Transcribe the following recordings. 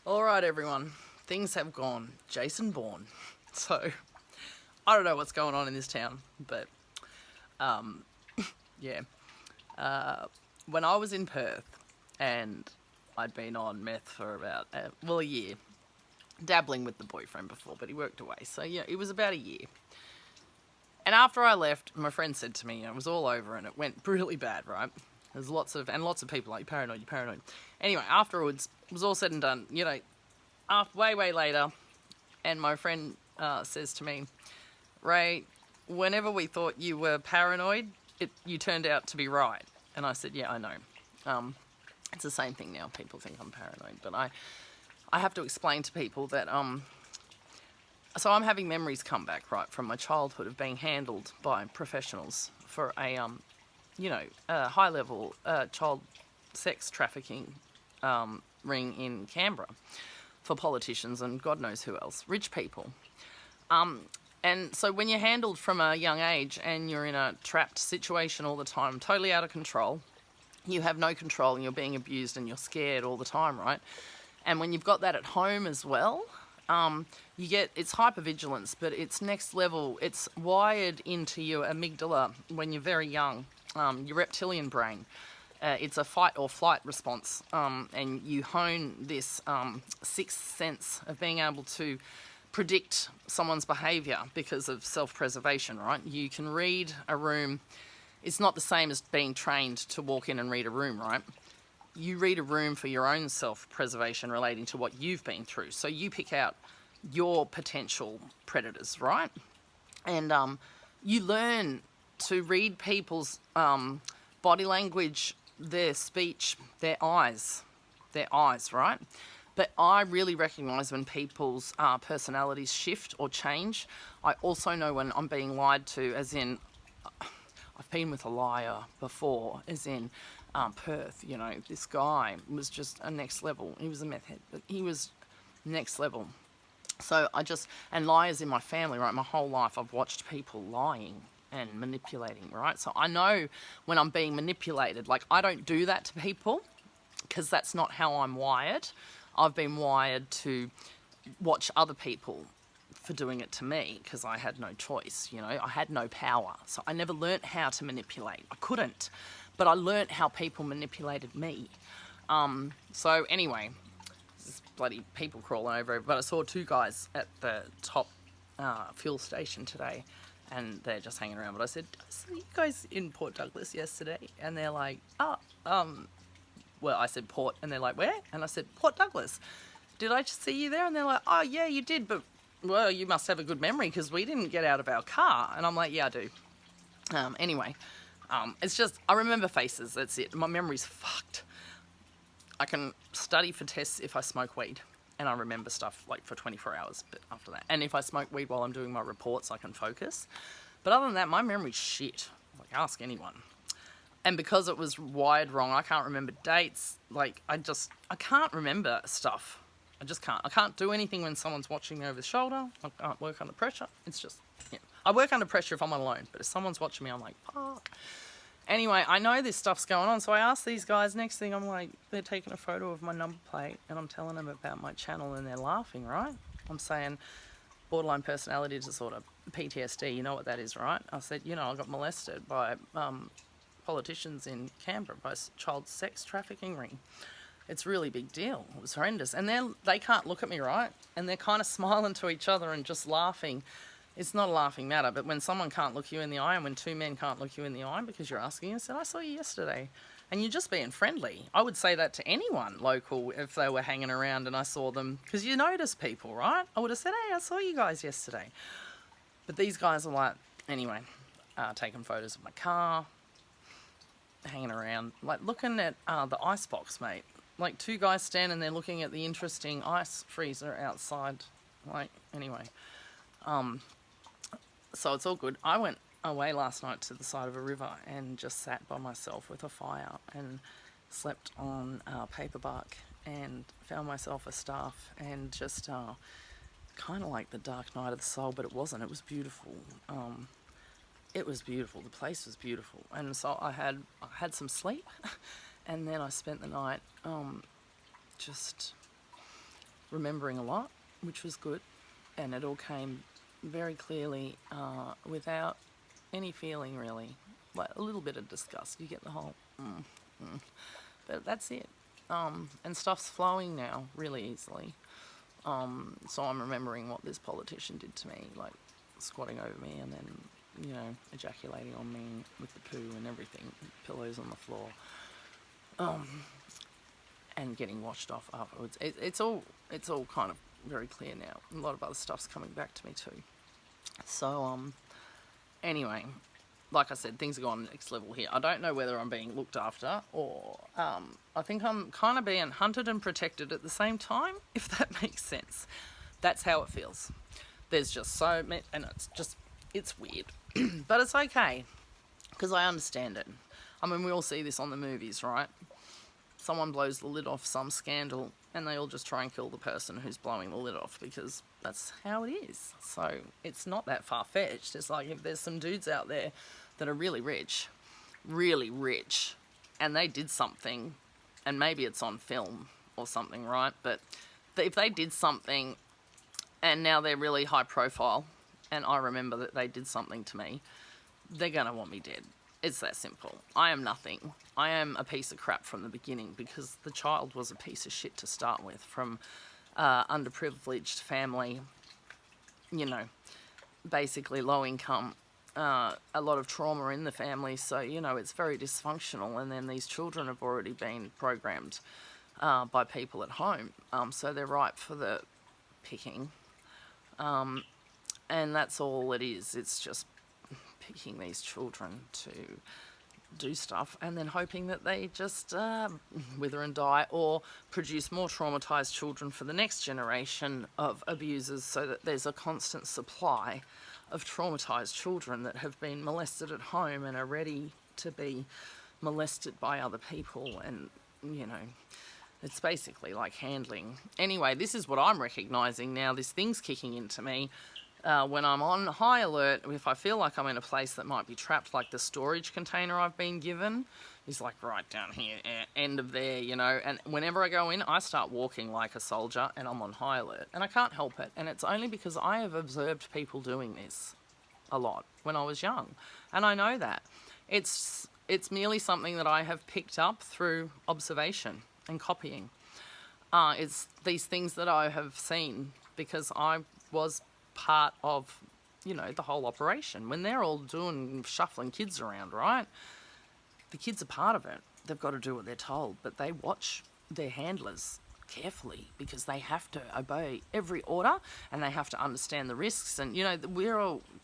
Alright everyone, things have gone Jason Bourne. So, I don't know what's going on in this town, but, yeah. When I was in Perth, and I'd been on meth for about, a year. Dabbling with the boyfriend before, but he worked away. So yeah, it was about a year. And after I left, my friend said to me, it was all over and it went really bad, right? There's lots of people like, you're paranoid. Anyway, afterwards, it was all said and done, way later, and my friend says to me, Ray, whenever we thought you were paranoid, you turned out to be right. And I said, yeah, I know. It's the same thing now. People think I'm paranoid, but I have to explain to people that, so I'm having memories come back, right, from my childhood of being handled by professionals for a high-level child sex trafficking ring in Canberra for politicians and God knows who else, rich people. And so when you're handled from a young age and you're in a trapped situation all the time, totally out of control, you have no control and you're being abused and you're scared all the time, right? And when you've got that at home as well, it's hyper-vigilance, but it's next level. It's wired into your amygdala when you're very young, your reptilian brain. It's a fight or flight response, and you hone this sixth sense of being able to predict someone's behaviour because of self-preservation, right? You can read a room. It's not the same as being trained to walk in and read a room, right? You read a room for your own self-preservation relating to what you've been through. So you pick out your potential predators, right? And you learn to read people's body language, their speech, their eyes, right? But I really recognise when people's personalities shift or change. I also know when I'm being lied to, as in, I've been with a liar before, as in Perth, this guy was just a next level. He was a meth head, but he was next level. So and liars in my family, right? My whole life I've watched people lying and manipulating, right? So I know when I'm being manipulated. Like, I don't do that to people because that's not how I'm wired. I've been wired to watch other people for doing it to me because I had no choice, I had no power. So I never learnt how to manipulate. I couldn't, but I learnt how people manipulated me. So anyway, this bloody people crawling over, but I saw two guys at the top fuel station today and they're just hanging around. But I said, so you guys in Port Douglas yesterday? And they're like, well, I said Port, and they're like, where? And I said, Port Douglas. Did I just see you there? And they're like, oh yeah, you did, but well, you must have a good memory because we didn't get out of our car. And I'm like, yeah, I do. Anyway, it's just, I remember faces, that's it. My memory's fucked. I can study for tests if I smoke weed, and I remember stuff like for 24 hours but after that. And if I smoke weed while I'm doing my reports, I can focus. But other than that, my memory's shit. Like, ask anyone. And because it was wired wrong, I can't remember dates. Like, I can't remember stuff. I just can't. I can't do anything when someone's watching me over the shoulder. I can't work under pressure. It's just, yeah. I work under pressure if I'm alone, but if someone's watching me, I'm like, fuck. Anyway, I know this stuff's going on, so I asked these guys, next thing I'm like, they're taking a photo of my number plate, and I'm telling them about my channel, and they're laughing, right? I'm saying, borderline personality disorder, PTSD, you know what that is, right? I said, I got molested by politicians in Canberra by child sex trafficking ring. It's a really big deal. It was horrendous. And they can't look at me, right? And they're kind of smiling to each other and just laughing. It's not a laughing matter, but when someone can't look you in the eye and when two men can't look you in the eye because you're asking, I said, I saw you yesterday. And you're just being friendly. I would say that to anyone local if they were hanging around and I saw them. Because you notice people, right? I would have said, hey, I saw you guys yesterday. But these guys are like, anyway, taking photos of my car, hanging around, like looking at the icebox, mate. Like two guys standing there looking at the interesting ice freezer outside. Like, anyway. So it's all good. I went away last night to the side of a river and just sat by myself with a fire and slept on paperbark and found myself a staff and just kind of like the dark night of the soul, but it wasn't. It was beautiful. It was beautiful. The place was beautiful. And so I had some sleep and then I spent the night just remembering a lot, which was good. And it all came very clearly without any feeling really. Like a little bit of disgust. You get the whole, but that's it. And stuff's flowing now really easily. So I'm remembering what this politician did to me, like squatting over me and then, ejaculating on me with the poo and everything, pillows on the floor, and getting washed off afterwards. It's all kind of very clear now. A lot of other stuff's coming back to me too. So anyway, like I said, things are going next level here. I don't know whether I'm being looked after or I think I'm kind of being hunted and protected at the same time, if that makes sense. That's how it feels. There's just so many, and it's weird. But it's okay, because I understand it. I mean, we all see this on the movies, right? Someone blows the lid off some scandal and they all just try and kill the person who's blowing the lid off, because that's how it is. So it's not that far-fetched. It's like if there's some dudes out there that are really rich, and they did something, and maybe it's on film or something, right? But if they did something and now they're really high profile, and I remember that they did something to me, they're going to want me dead. It's that simple. I am nothing. I am a piece of crap from the beginning, because the child was a piece of shit to start with, from underprivileged family, basically low income, a lot of trauma in the family, so, it's very dysfunctional, and then these children have already been programmed by people at home, so they're ripe for the picking, and that's all it is. It's just picking these children to do stuff and then hoping that they just wither and die, or produce more traumatised children for the next generation of abusers, so that there's a constant supply of traumatised children that have been molested at home and are ready to be molested by other people. And, it's basically like handling. Anyway, this is what I'm recognising now. This thing's kicking into me. When I'm on high alert, if I feel like I'm in a place that might be trapped, like the storage container I've been given is like right down here, end of there, and whenever I go in, I start walking like a soldier, and I'm on high alert, and I can't help it. And it's only because I have observed people doing this a lot when I was young, and I know that. It's merely something that I have picked up through observation and copying. It's these things that I have seen because I was part of, the whole operation. When they're all shuffling kids around, right? The kids are part of it. They've got to do what they're told, but they watch their handlers carefully, because they have to obey every order and they have to understand the risks. And,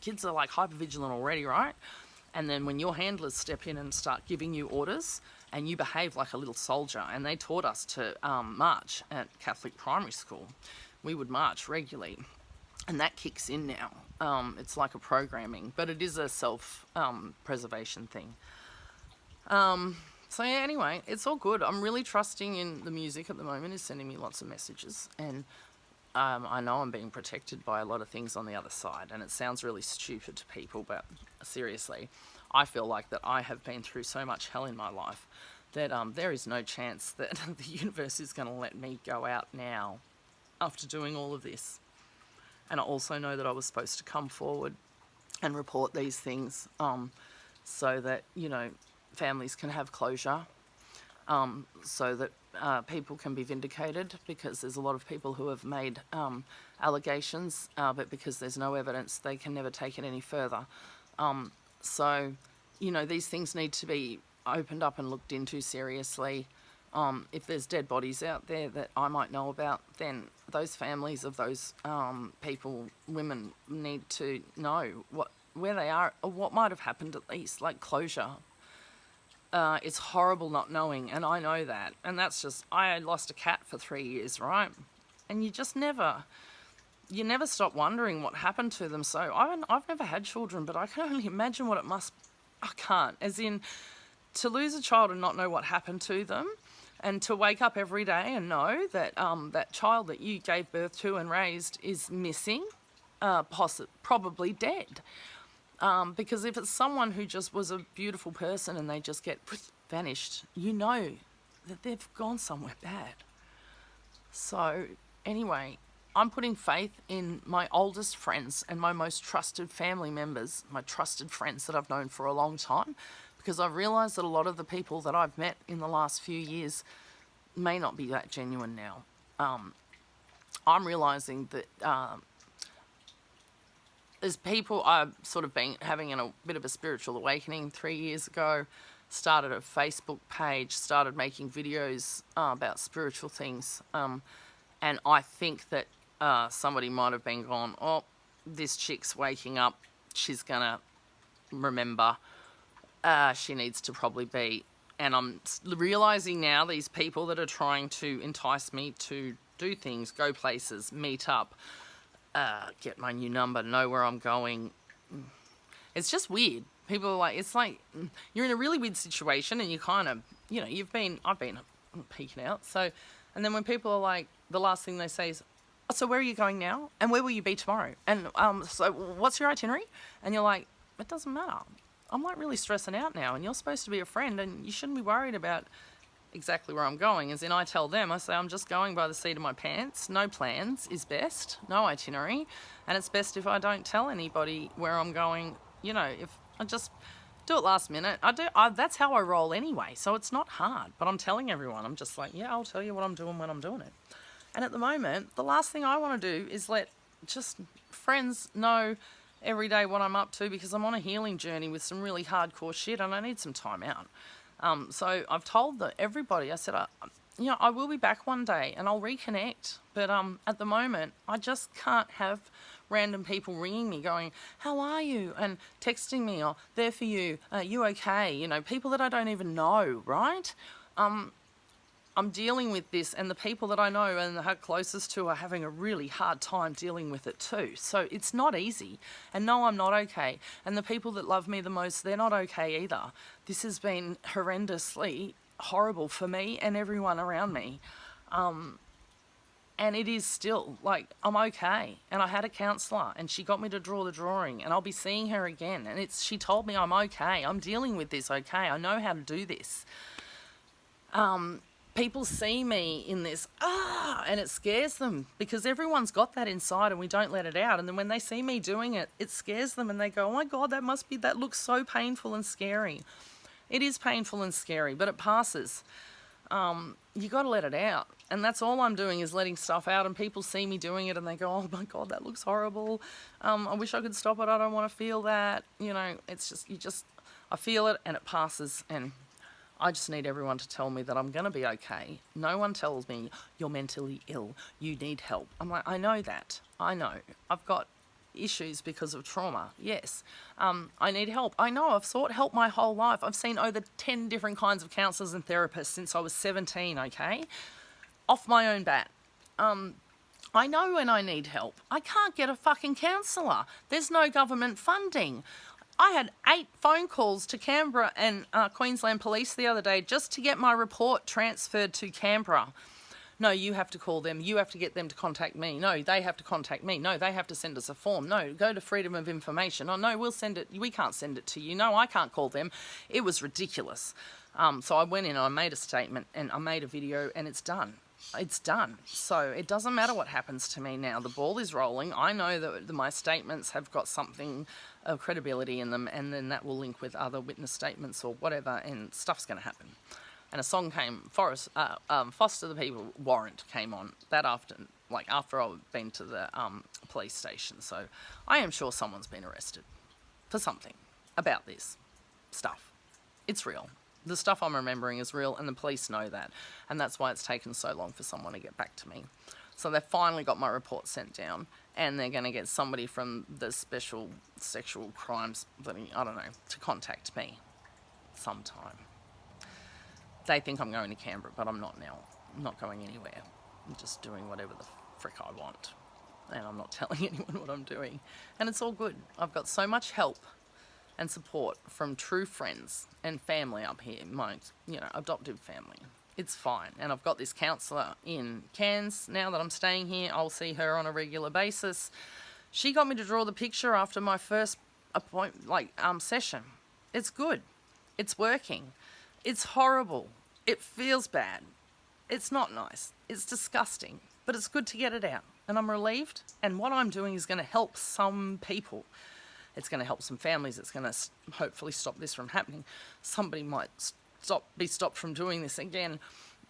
kids are like hyper-vigilant already, right? And then when your handlers step in and start giving you orders and you behave like a little soldier, and they taught us to march at Catholic primary school. We would march regularly. And that kicks in now. It's like a programming, but it is a self-preservation thing. So yeah, anyway, it's all good. I'm really trusting in the music at the moment. It's sending me lots of messages. And I know I'm being protected by a lot of things on the other side. And it sounds really stupid to people, but seriously, I feel like that I have been through so much hell in my life that there is no chance that the universe is going to let me go out now after doing all of this. And I also know that I was supposed to come forward and report these things so that, families can have closure, so that people can be vindicated, because there's a lot of people who have made allegations, but because there's no evidence, they can never take it any further. So, these things need to be opened up and looked into seriously. If there's dead bodies out there that I might know about, then those families of those people, women, need to know where they are, or what might have happened, at least, like closure. It's horrible not knowing, and I know that. And that's just, I lost a cat for 3 years, right? And you never stop wondering what happened to them. So I've never had children, but I can only imagine what I can't. As in, to lose a child and not know what happened to them, and to wake up every day and know that that child that you gave birth to and raised is missing, probably dead. Because if it's someone who just was a beautiful person and they just get vanished, that they've gone somewhere bad. So anyway, I'm putting faith in my oldest friends and my most trusted family members, my trusted friends that I've known for a long time, because I've realised that a lot of the people that I've met in the last few years may not be that genuine now. I'm realising that there's people. I've sort of been having a bit of a spiritual awakening 3 years ago, started a Facebook page, started making videos about spiritual things, and I think that somebody might have been gone, oh, this chick's waking up, she's gonna remember, she needs to probably be. And I'm realising now these people that are trying to entice me to do things, go places, meet up, get my new number, know where I'm going. It's just weird. People are like, it's like you're in a really weird situation and you kind of, I've been peeking out. So, and then when people are like, the last thing they say is, oh, so where are you going now? And where will you be tomorrow? And so what's your itinerary? And you're like, it doesn't matter. I'm like really stressing out now and you're supposed to be a friend and you shouldn't be worried about exactly where I'm going. As in, I tell them, I say, I'm just going by the seat of my pants. No plans is best, no itinerary. And it's best if I don't tell anybody where I'm going. If I just do it last minute. That's how I roll anyway, so it's not hard. But I'm telling everyone, I'm just like, yeah, I'll tell you what I'm doing when I'm doing it. And at the moment, the last thing I want to do is let just friends know every day what I'm up to, because I'm on a healing journey with some really hardcore shit and I need some time out. So I've told everybody, I said, I will be back one day and I'll reconnect. But at the moment, I just can't have random people ringing me going, how are you? And texting me, or there for you, you okay? People that I don't even know, right? I'm dealing with this, and the people that I know and are closest to are having a really hard time dealing with it too. So it's not easy. And no, I'm not okay. And the people that love me the most, they're not okay either. This has been horrendously horrible for me and everyone around me. And it is still, like, I'm okay. And I had a counsellor and she got me to draw the drawing and I'll be seeing her again. And she told me I'm okay. I'm dealing with this okay. I know how to do this. People see me in this, and it scares them because everyone's got that inside and we don't let it out. And then when they see me doing it, it scares them and they go, oh my God, that looks so painful and scary. It is painful and scary, but it passes. You got to let it out. And that's all I'm doing, is letting stuff out, and people see me doing it and they go, oh my God, that looks horrible. I wish I could stop it. I don't want to feel that. It's just, I feel it and it passes, and I just need everyone to tell me that I'm going to be okay. No one tells me you're mentally ill, you need help. I'm like, I know that. I know. I've got issues because of trauma. Yes. I need help. I know. I've sought help my whole life. I've seen over 10 different kinds of counsellors and therapists since I was 17, okay? Off my own bat. I know when I need help. I can't get a fucking counsellor. There's no government funding. I had 8 phone calls to Canberra and Queensland Police the other day just to get my report transferred to Canberra. No, you have to call them. You have to get them to contact me. No, they have to contact me. No, they have to send us a form. No, go to Freedom of Information. Oh, no, we'll send it. We can't send it to you. No, I can't call them. It was ridiculous. So I went in and I made a statement and I made a video and it's done. It's done. So it doesn't matter what happens to me now. The ball is rolling. I know that my statements have got something of credibility in them, and then that will link with other witness statements or whatever, and stuff's going to happen. And a song came, Foster the People, Warrant came on that after I'd been to the police station. So I am sure someone's been arrested for something about this stuff. It's real. The stuff I'm remembering is real, and the police know that. And that's why it's taken so long for someone to get back to me. So they finally got my report sent down, and they're going to get somebody from the Special Sexual Crimes, to contact me sometime. They think I'm going to Canberra, but I'm not now. I'm not going anywhere. I'm just doing whatever the frick I want. And I'm not telling anyone what I'm doing. And it's all good. I've got so much help and support from true friends and family up here, my adoptive family. It's fine. And I've got this counsellor in Cairns now that I'm staying here. I'll see her on a regular basis. She got me to draw the picture after my first session. It's good. It's working. It's horrible. It feels bad. It's not nice. It's disgusting. But it's good to get it out, and I'm relieved. And what I'm doing is going to help some people. It's going to help some families. It's going to hopefully stop this from happening. Somebody might be stopped from doing this again.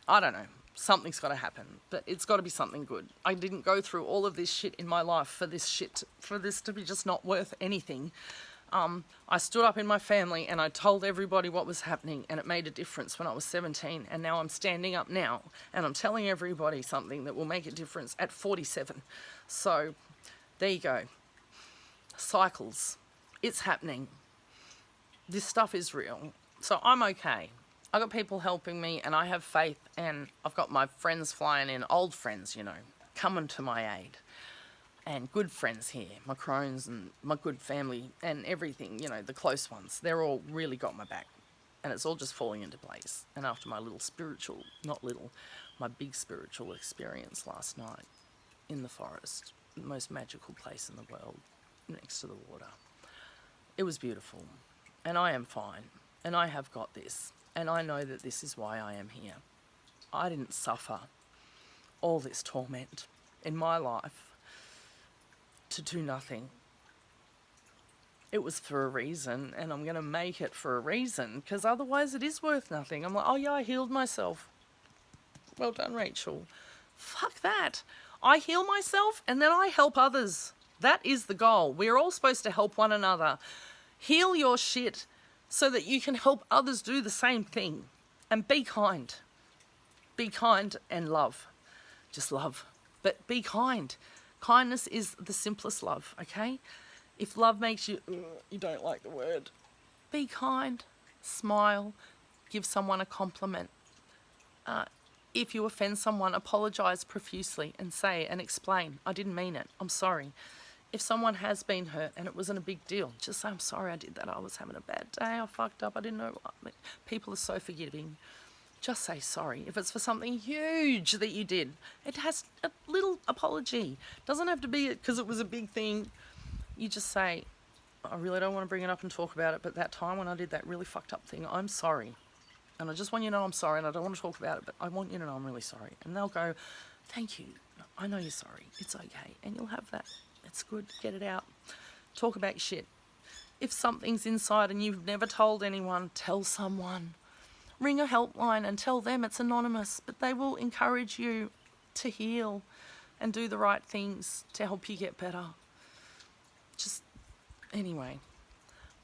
I don't know. Something's got to happen, but it's got to be something good. I didn't go through all of this shit in my life for this to be just not worth anything. I stood up in my family and I told everybody what was happening, and it made a difference when I was 17, and now I'm standing up now and I'm telling everybody something that will make a difference at 47. So there you go. Cycles. It's happening. This stuff is real. So I'm okay. I got people helping me, and I have faith, and I've got my friends flying in, old friends, coming to my aid. And good friends here, my crones and my good family and everything, the close ones. They're all really got my back. And it's all just falling into place. And after my my big spiritual experience last night in the forest, the most magical place in the world, next to the water, it was beautiful. And I am fine. And I have got this. And I know that this is why I am here. I didn't suffer all this torment in my life to do nothing. It was for a reason, and I'm going to make it for a reason, because otherwise it is worth nothing. I'm like, oh yeah, I healed myself. Well done, Rachel. Fuck that. I heal myself and then I help others. That is the goal. We're all supposed to help one another. Heal your shit so that you can help others do the same thing. And be kind. Be kind and love. Just love. But be kind. Kindness is the simplest love, okay? If love makes you don't like the word, be kind, smile, give someone a compliment. If you offend someone, apologise profusely and say and explain, I didn't mean it, I'm sorry. If someone has been hurt and it wasn't a big deal, just say, I'm sorry I did that, I was having a bad day, I fucked up, I didn't know what. People are so forgiving. Just say sorry. If it's for something huge that you did, it has a little apology. Doesn't have to be because it was a big thing. You just say, I really don't want to bring it up and talk about it, but that time when I did that really fucked up thing, I'm sorry. And I just want you to know I'm sorry, and I don't want to talk about it, but I want you to know I'm really sorry. And they'll go, thank you. I know you're sorry. It's okay. And you'll have that. It's good. Get it out. Talk about shit. If something's inside and you've never told anyone, tell someone. Ring a helpline and tell them it's anonymous, but they will encourage you to heal and do the right things to help you get better. Anyway,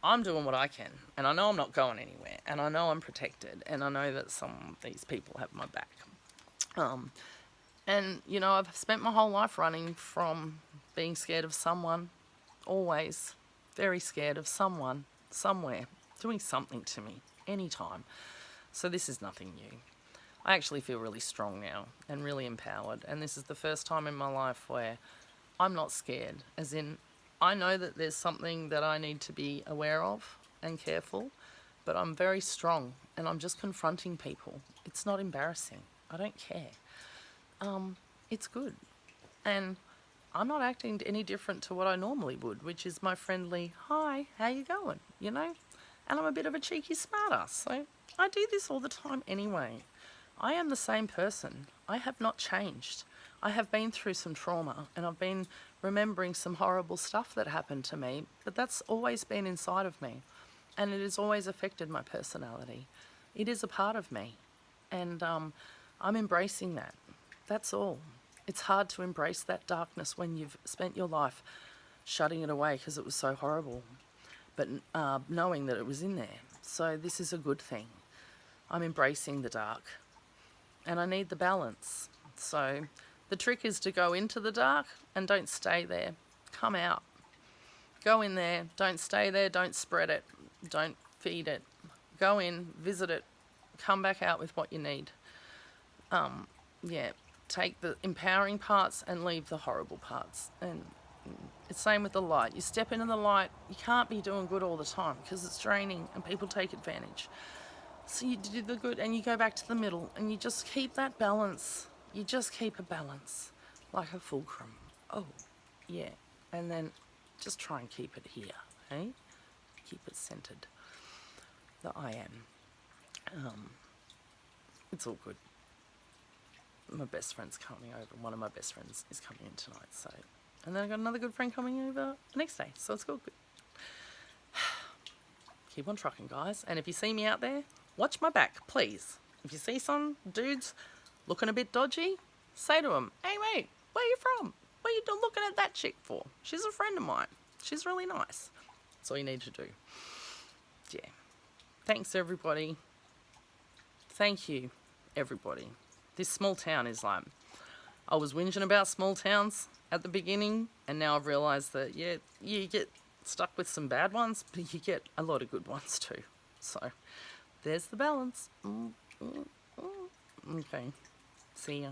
I'm doing what I can, and I know I'm not going anywhere, and I know I'm protected, and I know that some of these people have my back. And, I've spent my whole life running from being scared of someone, always very scared of someone, somewhere, doing something to me, anytime. So this is nothing new. I actually feel really strong now and really empowered. And this is the first time in my life where I'm not scared. As in, I know that there's something that I need to be aware of and careful, but I'm very strong and I'm just confronting people. It's not embarrassing. I don't care. It's good. And I'm not acting any different to what I normally would, which is my friendly, hi, how you going? And I'm a bit of a cheeky smartass, so I do this all the time anyway. I am the same person. I have not changed. I have been through some trauma and I've been remembering some horrible stuff that happened to me, but that's always been inside of me and it has always affected my personality. It is a part of me and I'm embracing that. That's all. It's hard to embrace that darkness when you've spent your life shutting it away because it was so horrible, but knowing that it was in there. So this is a good thing. I'm embracing the dark and I need the balance. So the trick is to go into the dark and don't stay there. Come out. Go in there. Don't stay there. Don't spread it. Don't feed it. Go in, visit it, come back out with what you need. Take the empowering parts and leave the horrible parts. And it's same with the light. You step into the light, you can't be doing good all the time because it's draining and people take advantage. So you do the good and you go back to the middle and you just keep that balance. You just keep a balance like a fulcrum. Oh, yeah. And then just try and keep it here, eh? Keep it centered. The I am. It's all good. my best friend's coming over. One of my best friends is coming in tonight, so... And then I got another good friend coming over the next day, so it's all good. Keep on trucking, guys. And if you see me out there, watch my back, please. If you see some dudes looking a bit dodgy, say to them, hey, mate, where you from? What are you looking at that chick for? She's a friend of mine. She's really nice. That's all you need to do. Yeah. Thanks, everybody. Thank you, everybody. This small town is like... I was whinging about small towns at the beginning, and now I've realised that, yeah, you get stuck with some bad ones, but you get a lot of good ones too. So, there's the balance. Okay. See ya.